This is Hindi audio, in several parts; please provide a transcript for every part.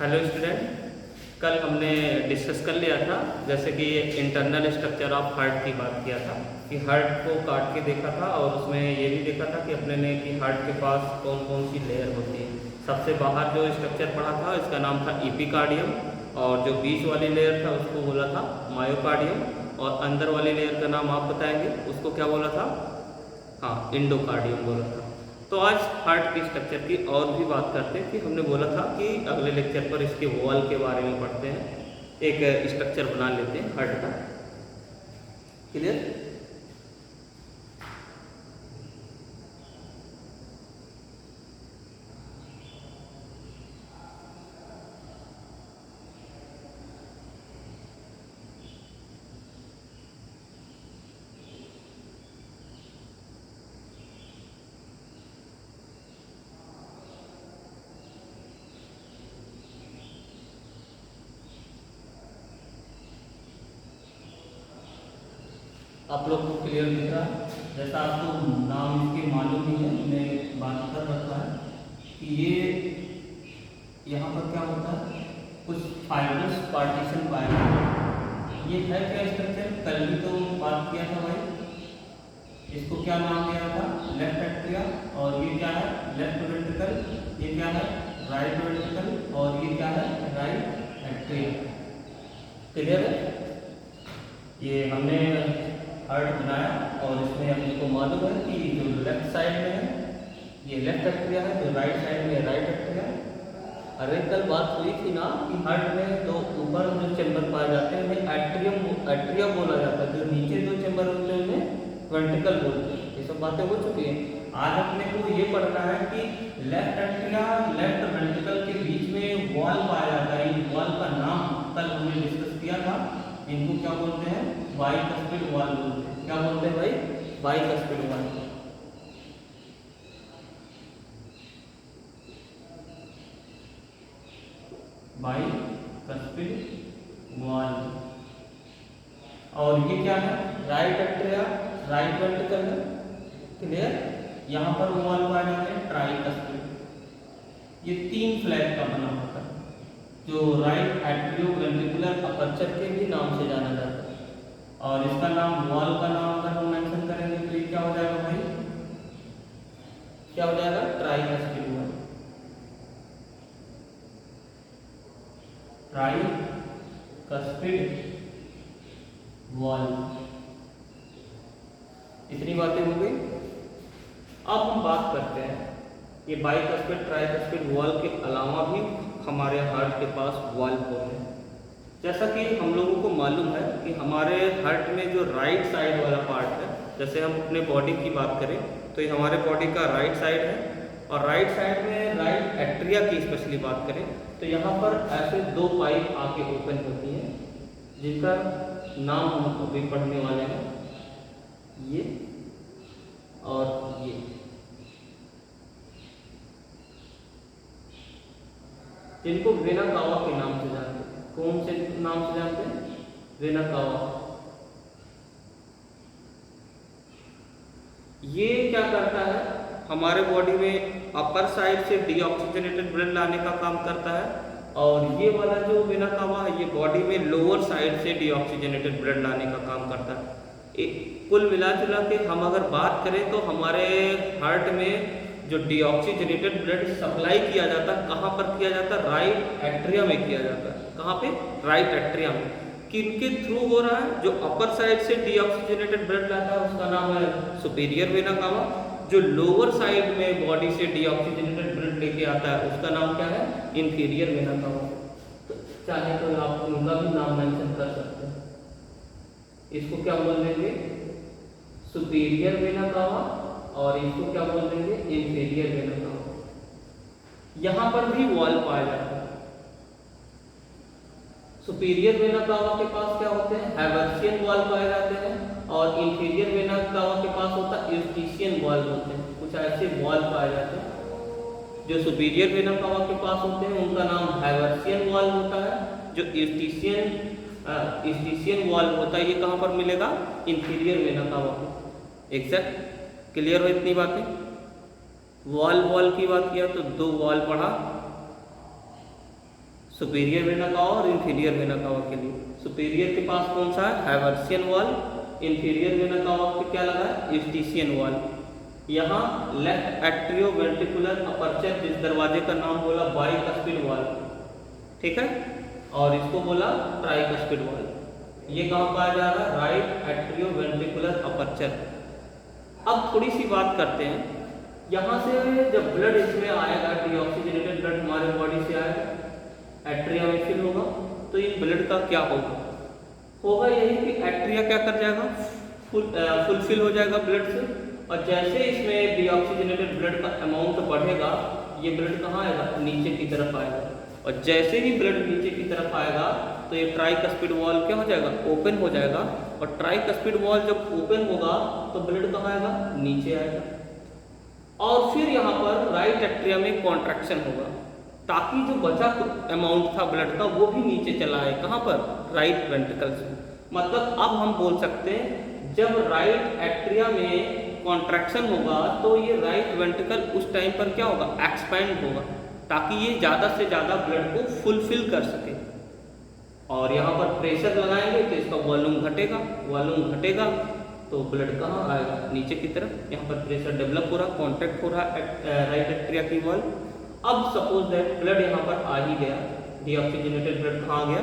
हेलो स्टूडेंट, कल हमने डिस्कस कर लिया था जैसे कि इंटरनल स्ट्रक्चर ऑफ हार्ट की बात किया था कि हार्ट को काट के देखा था और उसमें ये भी देखा था कि अपने ने कि हार्ट के पास कौन कौन सी लेयर होती है। सबसे बाहर जो स्ट्रक्चर पढ़ा था इसका नाम था एपिकार्डियम और जो बीच वाली लेयर था उसको बोला था मायोकार्डियम और अंदर वाली लेयर का नाम आप बताएंगे उसको क्या बोला था? हाँ, इंडोकार्डियम बोला था। तो आज हार्ट की स्ट्रक्चर की और भी बात करते हैं कि हमने बोला था कि अगले लेक्चर पर इसके वॉल के बारे में पढ़ते हैं, एक स्ट्रक्चर बना लेते हैं हार्ट का। क्लियर? आप लोग को क्लियर दिख रहा है? जैसा आपको नाम इसके मालूम ही है, हमने बात कर रखा है कि ये यहाँ पर क्या होता है, कुछ फाइब्रस पार्टीशन पाया जाता। ये है क्या स्ट्रक्चर? कल भी तो बात किया था भाई। इसको क्या नाम दिया था? Left atria. और ये क्या है? Left ventricle. ये क्या है? Right ventricle. और ये क्या है? Right atria. क्लियर है? ये हमने हार्ट बनाया और इसमें अपने को मालूम है कि जो लेफ्ट साइड में है ये लेफ्ट एट्रिया है, जो राइट साइड में राइट एट्रिया है। अरे कल बात हुई थी ना कि हार्ट में दो ऊपर जो चैम्बर पाए जाते हैं उन्हें एट्रिया बोला जाता है, जो नीचे दो चैम्बर होते हैं उन्हें वेंट्रिकल बोलते हैं। ये सब बातें हो चुकी हैं। आज अपने को ये पढ़ना है कि लेफ्ट एट्रिया लेफ्ट वेंट्रिकल के बीच में वॉल पाया जाता है। इन वॉल का नाम कल हमने डिस्कस किया था। इनको क्या बोलते हैं? बाइकस्पिड वॉल बोलते हैं। क्या बोलते हैं भाई? Bicuspid valve. Bicuspid valve. और ये क्या है? राइट एट्रिया राइट वेंट्रिकल है। क्लियर? यहाँ पर वॉल पाए जाते हैं ट्राइकस्पिड। ये तीन फ्लैग का बना होता है जो राइट एट्रियो वेंट्रिकुलर अपर्चर के भी नाम से जाना जाता है। और इसका नाम वॉल का नाम अगर हम मेंशन करेंगे तो ये क्या हो जाएगा भाई? क्या हो जाएगा? Tricuspid wall. Tricuspid wall. इतनी बातें हो गई। अब हम बात करते हैं ये बाइकस्पिड ट्राइकस्पिड वॉल के अलावा भी हमारे हार्ट के पास वॉल होते हैं। जैसा कि हम लोगों को मालूम है कि हमारे हार्ट में जो राइट साइड वाला पार्ट है, जैसे हम अपने बॉडी की बात करें तो ये हमारे बॉडी का राइट साइड है और राइट साइड में राइट एट्रिया की स्पेशली बात करें तो यहाँ पर ऐसे दो पाइप आके ओपन होती हैं जिनका नाम हम अभी पढ़ने वाले हैं, ये और ये। जिनको वेना कावा के नाम से जानते हैं। कौन से नाम से जानते हैं? Vena cava. ये क्या करता है? हमारे बॉडी में अपर साइड से डीऑक्सीजनेटेड ब्लड लाने का काम करता है और ये वाला जो वेना कावा है ये बॉडी में लोअर साइड से डीऑक्सीजनेटेड ब्लड लाने का काम करता है। कुल मिला जुला के हम अगर बात करें तो हमारे हार्ट में जो डीऑक्सीजनेटेड ब्लड सप्लाई किया जाता है कहाँ पर किया जाता है? राइट एट्रिया में किया जाता है। कहाँ पे? राइट एट्रिया में। किनके थ्रू हो रहा है? जो अपर साइड से डीऑक्सीजनेटेड ब्लड लाता है उसका नाम है सुपीरियर वेना कावा। जो लोअर साइड में बॉडी से डीऑक्सीजनेटेड ब्लड लेके आता है उसका नाम क्या है? Inferior vena cava. तो चाहे तो आप उनका भी नाम मेंशन कर सकते हैं। इसको क्या बोल देंगे? सुपीरियर वेना कावा और इसको क्या बोल देंगे? Inferior vena cava. यहाँ पर भी वॉल पाया जाता है। सुपीरियर वेना कावा के पास क्या होते हैं? हैवर्सियन वॉल पाए जाते हैं और इंफीरियर वेना कावा के पास होता है यूस्टीशियन वॉल होते हैं। कुछ ऐसे वॉल पाए जाते हैं। जो सुपीरियर वेना कावा के पास होते हैं उनका नाम हैवर्सियन वॉल होता है। जो यूस्टीशियन वॉल होता है ये कहाँ पर मिलेगा? इंफीरियर वेना कावा को। एग्जैक्ट क्लियर हो इतनी बातें? वॉल की बात किया तो दो वॉल पढ़ा, सुपीरियर वेना कावा और इंफीरियर वेना कावा के लिए। सुपीरियर के पास कौन सा है, Haversian wall. Inferior vena cava पे क्या लगा है, यूस्टीशियन वॉल। यहाँ लेफ्ट एट्रियोवेंट्रिकुलर अपर्चर, जिस दरवाजे का नाम बोला बाइकस्पिड वॉल, ठीक है, और इसको बोला ट्राइकस्पिड वॉल। ये कहाँ पाया जा रहा है, राइट एट्रियोवेंट्रिकुलर अपर्चर। अब थोड़ी सी बात करते हैं, यहाँ से जब ब्लड इसमें आएगा, डीऑक्सीजनेटेड ब्लड हमारे बॉडी से आएगा, एट्रिया में फिल होगा, तो इन ब्लड का क्या होगा यही कि एट्रिया क्या कर जाएगा, फुलफिल हो जाएगा ब्लड से, और जैसे इसमें डीऑक्सीजनेटेड ब्लड का अमाउंट बढ़ेगा, ये ब्लड कहाँ आएगा, नीचे की तरफ आएगा, और जैसे ही ब्लड नीचे की तरफ आएगा तो ये ट्राइकस्पिड वॉल क्या हो जाएगा, ओपन हो जाएगा, और ट्राइकस्पिड वॉल जब ओपन होगा तो ब्लड कहाँ आएगा, नीचे आएगा, और फिर यहाँ पर राइट एट्रिया में कॉन्ट्रैक्शन होगा, ताकि जो बचा अमाउंट था ब्लड का वो भी नीचे चला आए, कहाँ पर, राइट वेंट्रिकल से। मतलब अब हम बोल सकते हैं जब राइट एट्रिया में कॉन्ट्रैक्शन होगा तो ये राइट वेंट्रिकल उस टाइम पर क्या होगा, एक्सपैंड होगा, ताकि ये ज़्यादा से ज़्यादा ब्लड को फुलफिल कर सके। और यहाँ पर प्रेशर लगाएंगे तो इसका वॉल्यूम घटेगा तो ब्लड कहाँ आएगा, नीचे की तरफ। यहाँ पर प्रेशर डेवलप हो रहा, कॉन्टैक्ट हो रहा राइट एट्रिया की वॉल। अब सपोज दैट ब्लड यहाँ पर आ ही गया, डीऑक्सीजनेटेड ब्लड कहाँ गया,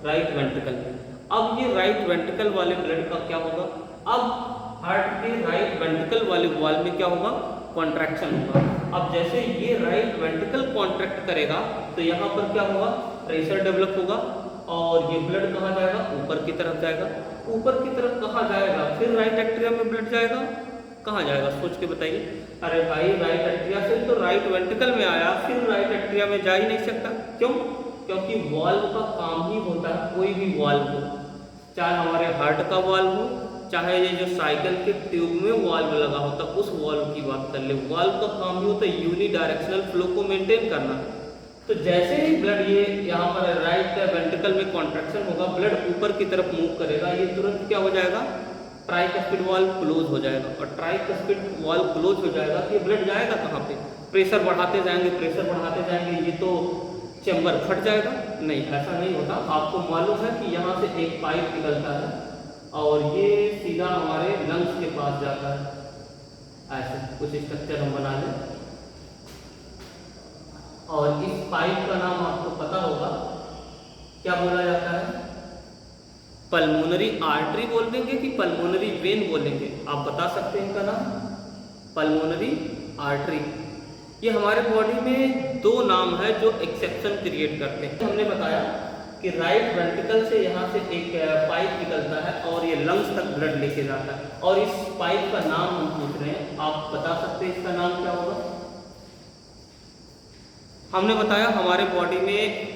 राइट वेंट्रिकल में। अब ये राइट वेंट्रिकल वाले ब्लड का क्या होगा, अब हार्ट के राइट वेंट्रिकल वाले वॉल में क्या होगा, कॉन्ट्रैक्शन होगा। अब जैसे ये राइट वेंट्रिकल कॉन्ट्रैक्ट करेगा तो यहाँ पर क्या होगा, प्रेशर डेवलप होगा, और ये ब्लड कहाँ जाएगा, ऊपर की तरफ जाएगा। ऊपर की तरफ कहाँ जाएगा, फिर राइट एट्रिया में ब्लड जाएगा, कहाँ जाएगा, सोच के बताइए। अरे भाई, राइट एट्रिया से तो राइट वेंट्रिकल में आया, फिर राइट एट्रिया में जा ही नहीं सकता। क्यों, क्योंकि वाल्व का काम ही होता है, कोई भी वाल्व हो, चाहे हमारे हार्ट का वाल्व हो, चाहे ये जो साइकिल के ट्यूब में वाल्व लगा होता है उस वाल्व की बात कर ले, वाल्व का काम ही होता है यूनि डायरेक्शनल फ्लो को मेंटेन करना। तो जैसे ही ब्लड ये यहाँ पर राइट वेंट्रिकल में कॉन्ट्रैक्शन होगा, ब्लड ऊपर की तरफ मूव करेगा, ये तुरंत क्या हो जाएगा, ट्राइकस्पिड वॉल्व क्लोज हो जाएगा, और ट्राइकस्पिड वॉल्व क्लोज हो जाएगा तो ये ब्लड जाएगा कहाँ पे, प्रेशर बढ़ाते जाएंगे, ये तो चैम्बर फट जाएगा। नहीं, ऐसा नहीं होता। आपको मालूम है कि यहाँ से एक पाइप निकलता है और ये सीधा हमारे लंग्स के पास जाता है, ऐसे कुछ स्ट्रक्चर हम बना लें, और इस पाइप का नाम आपको पता होगा, क्या बोला जाता है, पल्मोनरी आर्टरी बोल देंगे कि पल्मोनरी वेन बोलेंगे, आप बता सकते हैं इनका नाम, पल्मोनरी आर्टरी। ये हमारे बॉडी में दो नाम है जो एक्सेप्शन क्रिएट करते हैं। हमने बताया कि राइट वेंट्रिकल से यहाँ से एक पाइप निकलता है और ये लंग्स तक ब्लड लेके जाता है, और इस पाइप का नाम हम पूछ रहे हैं, आप बता सकते हैं इसका नाम क्या होगा। हमने बताया हमारे बॉडी में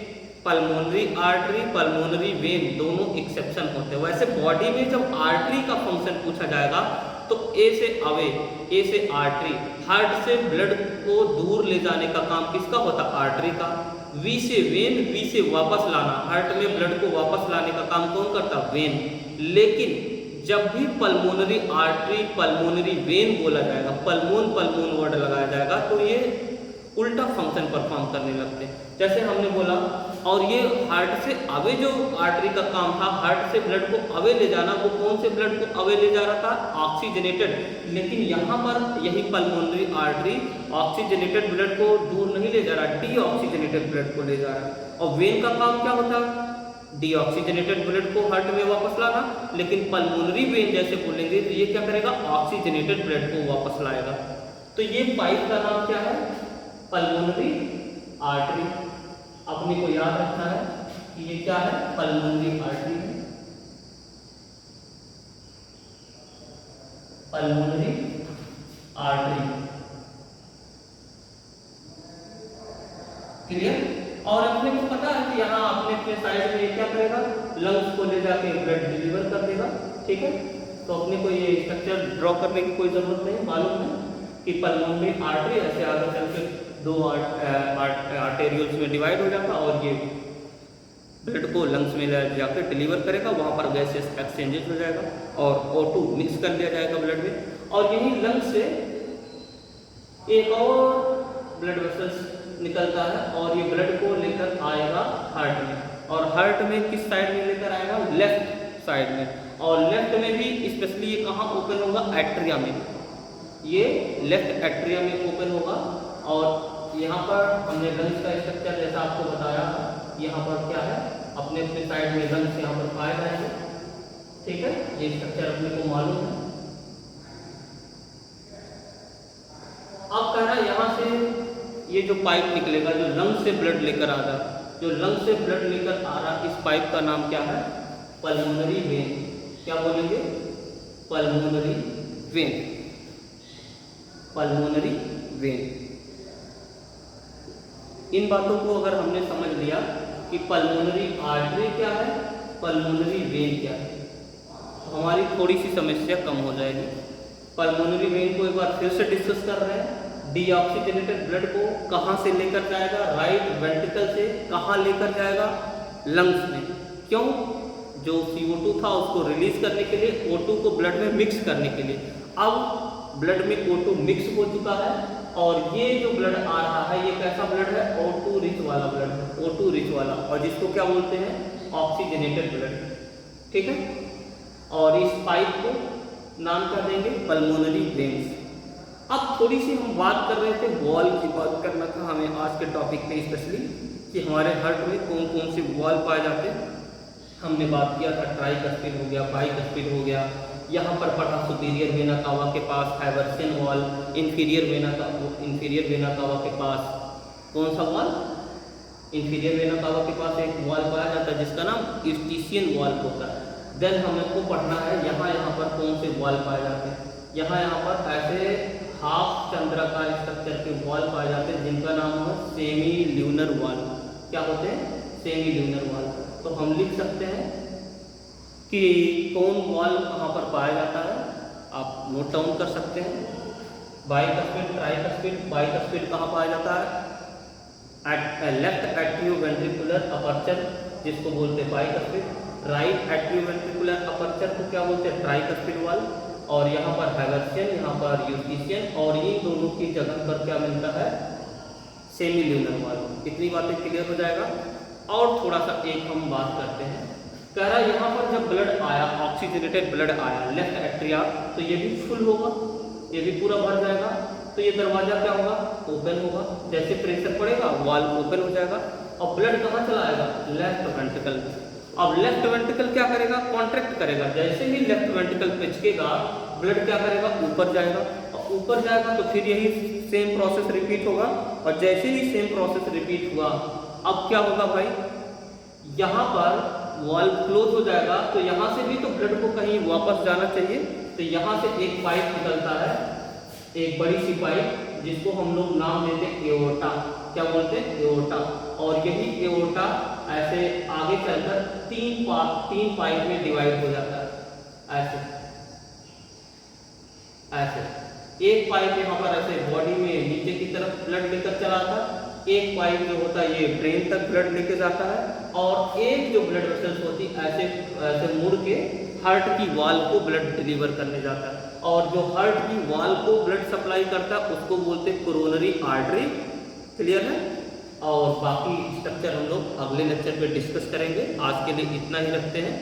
पल्मोनरी आर्टरी, पल्मोनरी वेन दोनों एक्सेप्शन होते हैं। वैसे बॉडी में जब आर्टरी का फंक्शन पूछा जाएगा तो ए से अवे, ए से आर्टरी, हार्ट से ब्लड को दूर ले जाने का काम किसका होता है, आर्टरी का। वी से वेन, वी से वापस लाना, हार्ट में ब्लड को वापस लाने का काम कौन करता, वेन। लेकिन जब भी पल्मोनरी आर्टरी, पल्मोनरी वेन बोला जाएगा, पल्मोन वर्ड लगाया जाएगा, तो ये उल्टा फंक्शन परफॉर्म करने लगते हैं। जैसे हमने बोला, और ये हार्ट से अवे जो आर्टरी का काम था, हार्ट से ब्लड को अवे ले जाना, वो कौन से ब्लड को अवे ले जा रहा था, ऑक्सीजनेटेड। लेकिन यहाँ पर यही पल्मोनरी आर्टरी ऑक्सीजनेटेड ब्लड को दूर नहीं ले जा रहा, डीऑक्सीजनेटेड ब्लड को ले जा रहा है। और वेन का काम क्या होता है, डीऑक्सीजनेटेड ब्लड को हार्ट में वापस लाना। लेकिन पल्मोनरी वेन जैसे बोलेंगे तो ये क्या करेगा, ऑक्सीजनेटेड ब्लड को वापस लाएगा। तो ये पाइप का नाम क्या है, पल्मोनरी आर्टरी। अपने को याद रखना है कि ये क्या है, पल्मोनरी आर्टरी है, पल्मोनरी आर्टरी। क्लियर। और अपने को पता है कि यहाँ अपने साइड में क्या करेगा, लंग्स को ले जाके ब्लड डिलीवर कर देगा, ठीक है। तो अपने को ये स्ट्रक्चर ड्रॉ करने की कोई जरूरत नहीं, मालूम है कि पल्मोनरी आर्टरी ऐसे आगे चल के दो आर्टेरियल्स में डिवाइड हो जाता और ये ब्लड को लंग्स में जाकर डिलीवर करेगा, वहाँ पर गैसेस एक्सचेंजेस हो जाएगा और O2 मिक्स कर लिया जाएगा ब्लड में। और यही लंग्स से एक और ब्लड वेसल्स निकलता है और ये ब्लड को लेकर आएगा हार्ट में, और हार्ट में किस साइड में लेकर आएगा, लेफ्ट साइड में। और लेफ्ट में भी स्पेशली ये कहाँ ओपन होगा, एट्रिया में, ये लेफ्ट एट्रिया में ओपन होगा। और यहाँ पर हमने लंग्स का स्ट्रक्चर जैसा आपको बताया, यहाँ पर क्या है, अपने अपने साइड में लंग्स यहाँ पर पाए जाएंगे, ठीक है, ये स्ट्रक्चर अपने को मालूम है। अब कह रहा है यहाँ से ये जो पाइप निकलेगा, जो लंग से ब्लड लेकर आ रहा, जो लंग से ब्लड लेकर आ रहा, इस पाइप का नाम क्या है, पल्मोनरी वेन। क्या बोलेंगे, पल्मोनरी वेन, पल्मोनरी वेन। इन बातों को अगर हमने समझ लिया कि पल्मोनरी आर्टरी क्या है, पल्मोनरी वेन क्या है, तो हमारी थोड़ी सी समस्या कम हो जाएगी। पल्मोनरी वेन को एक बार फिर से डिस्कस कर रहे हैं। डीऑक्सीजनेटेड ब्लड को कहाँ से लेकर जाएगा, राइट वेंट्रिकल से कहाँ लेकर जाएगा, लंग्स में। क्यों, जो CO2 था उसको रिलीज करने के लिए, O2 को ब्लड में मिक्स करने के लिए। अब ब्लड में O2 मिक्स हो चुका है और ये जो ब्लड आ रहा है ये कैसा ब्लड है, O2 रिच वाला ब्लड है, O2 रिच वाला, और जिसको क्या बोलते हैं, ऑक्सीजनेटेड ब्लड, ठीक है। और इस पाइप को नाम क्या देंगे, पल्मोनरी वेन्स। अब थोड़ी सी हम बात कर रहे थे, वॉल की बात करना था हमें आज के टॉपिक में स्पेशली, कि हमारे हार्ट में कौन कौन से वॉल पाए जाते हैं। हमने बात किया था ट्राइकस्पिड हो गया, बाइकस्पिड हो गया, यहाँ पर पढ़ा सुपीरियर वेना कावा के पास हाइवर्सियन वॉल, इंफीरियर वेना कावा के पास कौन सा वॉल, इंफीरियर वेना कावा के पास एक वॉल पाया जाता है जिसका नाम यूस्टीशियन वॉल होता है। देन हमको पढ़ना है यहाँ पर कौन से वॉल पाए जाते हैं। यहाँ पर ऐसे हाफ चंद्राकार स्ट्रक्चर के वॉल पाए जाते हैं जिनका नाम है सेमी ल्यूनर वॉल। क्या होते हैं, सेमी ल्यूनर वॉल। तो हम लिख सकते हैं कि कौन वॉल कहाँ पर पाया जाता है, आप नोट डाउन कर सकते हैं। बाइकस्पिड, ट्राइकस्पिड, बाइकस्पिड कहाँ पाया जाता है, लेफ्ट एट्रियोवेंट्रिकुलर अपर्चर जिसको बोलते हैं बाइकस्पिड, राइट एट्रियोवेंट्रिकुलर अपर्चर को क्या बोलते हैं, ट्राइकस्पिड वॉल। और यहाँ पर हाइवर्सियन, यहाँ पर यूस्टीशियन, और ये दोनों की जगह पर क्या मिलता है, सेमी ल्यूनर वॉल। इतनी बातें क्लियर हो जाएगा। और थोड़ा सा एक हम बात करते हैं, कह रहा है यहाँ पर जब ब्लड आया, ऑक्सीजनेटेड ब्लड आया लेफ्ट एट्रिया, तो ये भी फुल होगा, ये भी पूरा भर जाएगा। तो ये दरवाजा क्या होगा, ओपन होगा, जैसे प्रेशर पड़ेगा वॉल ओपन हो जाएगा और ब्लड कहाँ चला आएगा, लेफ्ट वेंट्रिकल। अब लेफ्ट वेंट्रिकल क्या करेगा, कॉन्ट्रैक्ट करेगा। जैसे ही लेफ्ट वेंट्रिकल पिचकेगा, ब्लड क्या करेगा, ऊपर जाएगा, और ऊपर जाएगा तो फिर यही सेम प्रोसेस रिपीट होगा। और जैसे ही सेम प्रोसेस रिपीट हुआ, अब क्या होगा भाई, यहाँ पर वॉल क्लोज हो जाएगा, तो यहाँ से भी तो ब्लड को कहीं वापस जाना चाहिए। तो यहाँ से एक पाइप निकलता है, एक बड़ी सी पाइप जिसको हम लोग नाम देते हैं एओर्टा। क्या बोलते हैं, एओर्टा। और यही एओर्टा ऐसे आगे चलकर तीन पाइप में डिवाइड हो जाता है, ऐसे ऐसे। एक पाइप यहाँ पर ऐसे बॉडी में नीचे की तरफ ब्लड लेकर चला था, एक पाइप जो होता है ये ब्रेन तक ब्लड लेके जाता है, और एक जो ब्लड वेसल्स होती है ऐसे ऐसे मुड़ के हार्ट की वॉल को ब्लड डिलीवर करने जाता है। और जो हार्ट की वॉल को ब्लड सप्लाई करता है उसको बोलते हैं कोरोनरी आर्टरी। क्लियर है। और बाकी स्ट्रक्चर हम लोग अगले लेक्चर पे डिस्कस करेंगे। आज के लिए इतना ही रखते हैं।